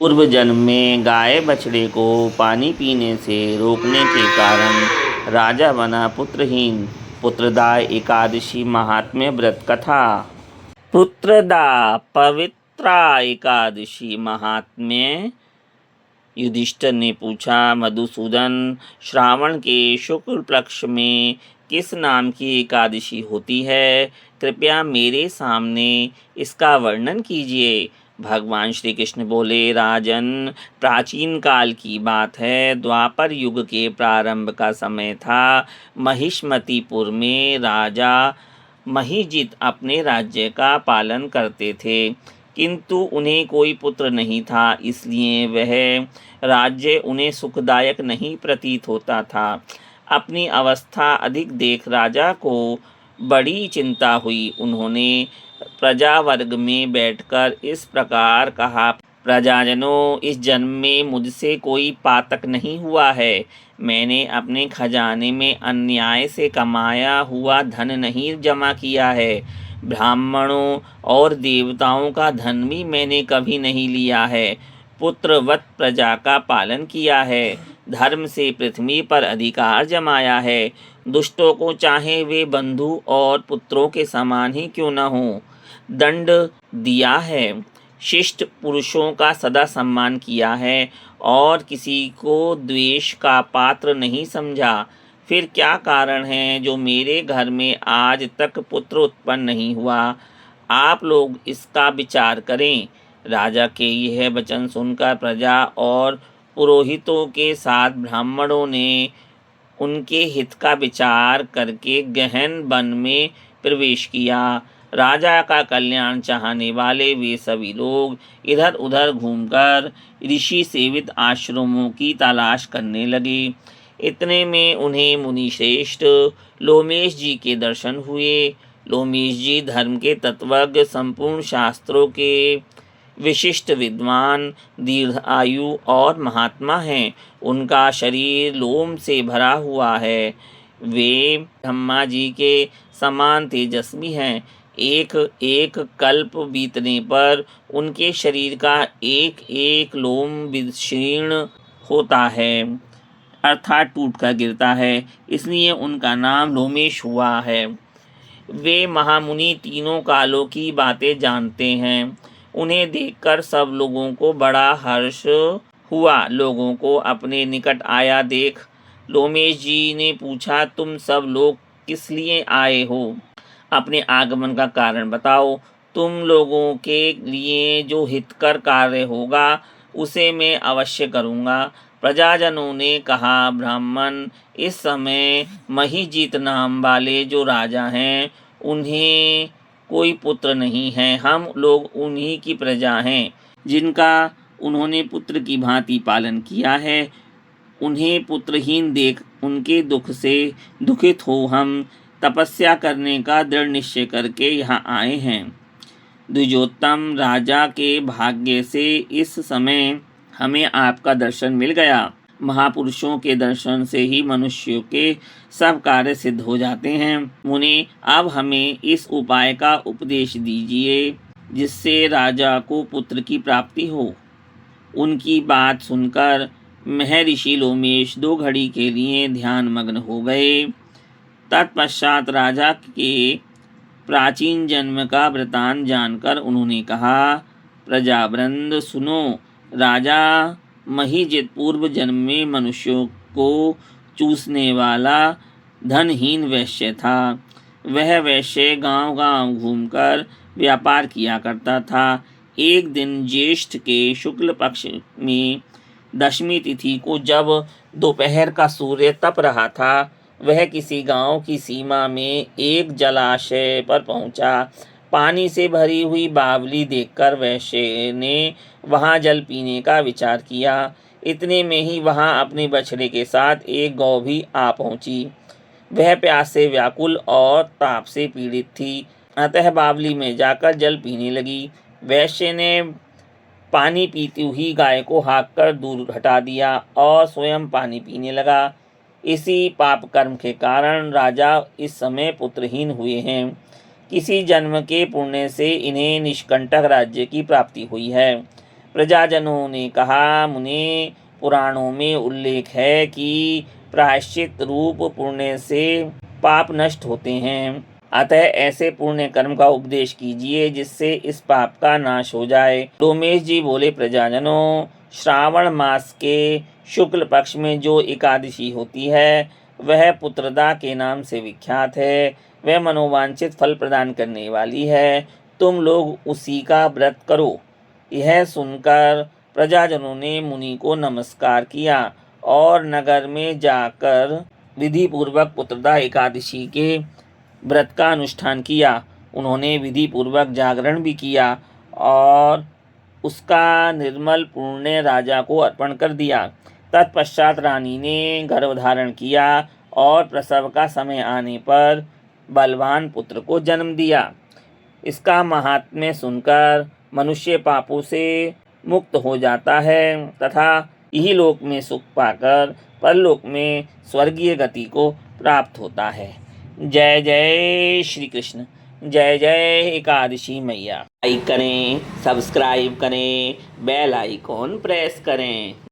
पूर्व जन्म में गाय बछड़े को पानी पीने से रोकने के कारण राजा बना पुत्रहीन। पुत्रदा एकादशी महात्म्य व्रत कथा। पुत्रदा पवित्रा एकादशी महात्म्य। युधिष्ठिर ने पूछा, मधुसूदन, श्रावण के शुक्ल पक्ष में किस नाम की एकादशी होती है? कृपया मेरे सामने इसका वर्णन कीजिए। भगवान श्री कृष्ण बोले, राजन, प्राचीन काल की बात है। द्वापर युग के प्रारंभ का समय था। महिष्मतिपुर में राजा महिजित अपने राज्य का पालन करते थे, किंतु उन्हें कोई पुत्र नहीं था, इसलिए वह राज्य उन्हें सुखदायक नहीं प्रतीत होता था। अपनी अवस्था अधिक देख राजा को बड़ी चिंता हुई। उन्होंने प्रजा वर्ग में बैठकर इस प्रकार कहा, प्रजाजनों, इस जन्म में मुझसे कोई पातक नहीं हुआ है। मैंने अपने खजाने में अन्याय से कमाया हुआ धन नहीं जमा किया है। ब्राह्मणों और देवताओं का धन भी मैंने कभी नहीं लिया है। पुत्रवत प्रजा का पालन किया है। धर्म से पृथ्वी पर अधिकार जमाया है। दुष्टों को चाहे वे बंधु और पुत्रों के समान ही क्यों न हों, दंड दिया है। शिष्ट पुरुषों का सदा सम्मान किया है और किसी को द्वेष का पात्र नहीं समझा। फिर क्या कारण है जो मेरे घर में आज तक पुत्र उत्पन्न नहीं हुआ? आप लोग इसका विचार करें। राजा के यह वचन सुनकर प्रजा और पुरोहितों के साथ ब्राह्मणों ने उनके हित का विचार करके गहन वन में प्रवेश किया। राजा का कल्याण चाहने वाले वे सभी लोग इधर उधर घूमकर ऋषि सेवित आश्रमों की तलाश करने लगे। इतने में उन्हें मुनि श्रेष्ठ लोमेश जी के दर्शन हुए। लोमेश जी धर्म के तत्वज्ञ, संपूर्ण शास्त्रों के विशिष्ट विद्वान, दीर्घ आयु और महात्मा हैं। उनका शरीर लोम से भरा हुआ है। वे ब्रह्मा जी के समान तेजस्वी हैं। एक एक कल्प बीतने पर उनके शरीर का एक एक लोम विशीर्ण होता है, अर्थात टूट कर गिरता है, इसलिए उनका नाम लोमेश हुआ है। वे महामुनि तीनों कालों की बातें जानते हैं। उन्हें देखकर सब लोगों को बड़ा हर्ष हुआ। लोगों को अपने निकट आया देख लोमेश जी ने पूछा, तुम सब लोग किस लिए आए हो? अपने आगमन का कारण बताओ। तुम लोगों के लिए जो हितकर कार्य होगा उसे मैं अवश्य करूँगा। प्रजाजनों ने कहा, ब्राह्मण, इस समय महिजीत नाम वाले जो राजा हैं उन्हें कोई पुत्र नहीं है। हम लोग उन्हीं की प्रजा हैं जिनका उन्होंने पुत्र की भांति पालन किया है। उन्हें पुत्रहीन देख उनके दुख से दुखित हो हम तपस्या करने का दृढ़ निश्चय करके यहाँ आए हैं। द्विजोत्तम, राजा के भाग्य से इस समय हमें आपका दर्शन मिल गया। महापुरुषों के दर्शन से ही मनुष्यों के सब कार्य सिद्ध हो जाते हैं। मुनि, अब हमें इस उपाय का उपदेश दीजिए जिससे राजा को पुत्र की प्राप्ति हो। उनकी बात सुनकर महर्षि लोमेश 2 घड़ी के लिए ध्यान मग्न हो गए। तत्पश्चात राजा के प्राचीन जन्म का वृतांत जानकर उन्होंने कहा, प्रजावृंद सुनो। राजा महिजित पूर्व जन्म में मनुष्यों को चूसने वाला धनहीन वैश्य था। वह वैश्य गांव-गांव घूमकर व्यापार किया करता था। एक दिन ज्येष्ठ के शुक्ल पक्ष में दशमी तिथि को जब दोपहर का सूर्य तप रहा था, वह किसी गांव की सीमा में एक जलाशय पर पहुंचा। पानी से भरी हुई बावली देखकर वैश्य ने वहां जल पीने का विचार किया। इतने में ही वहां अपने बछड़े के साथ एक गौ भी आ पहुंची। वह प्यास से व्याकुल और ताप से पीड़ित थी, अतः बावली में जाकर जल पीने लगी। वैश्य ने पानी पीती हुई गाय को हाँककर दूर हटा दिया और स्वयं पानी पीने लगा। इसी पाप कर्म के कारण राजा इस समय पुत्रहीन हुए हैं। किसी जन्म के पुण्य से इन्हें निष्कंटक राज्य की प्राप्ति हुई है। प्रजाजनों ने कहा, मुने, पुराणों में उल्लेख है कि प्रायश्चित रूप पुण्य से पाप नष्ट होते हैं, अतः ऐसे पुण्य कर्म का उपदेश कीजिए जिससे इस पाप का नाश हो जाए। डोमेश जी बोले, प्रजाजनों, श्रावण मास के शुक्ल पक्ष में जो एकादशी होती है वह पुत्रदा के नाम से विख्यात है। वह मनोवांछित फल प्रदान करने वाली है। तुम लोग उसी का व्रत करो। यह सुनकर प्रजाजनों ने मुनि को नमस्कार किया और नगर में जाकर विधि पूर्वक पुत्रदा एकादशी के व्रत का अनुष्ठान किया। उन्होंने विधि पूर्वक जागरण भी किया और उसका निर्मल पुण्य राजा को अर्पण कर दिया। तत्पश्चात रानी ने गर्भ धारण किया और प्रसव का समय आने पर बलवान पुत्र को जन्म दिया। इसका महात्म्य सुनकर मनुष्य पापों से मुक्त हो जाता है तथा यही लोक में सुख पाकर परलोक में स्वर्गीय गति को प्राप्त होता है। जय जय श्री कृष्ण। जय जय एकादशी मैया। लाइक करें, सब्सक्राइब करें, बेल आइकॉन प्रेस करें।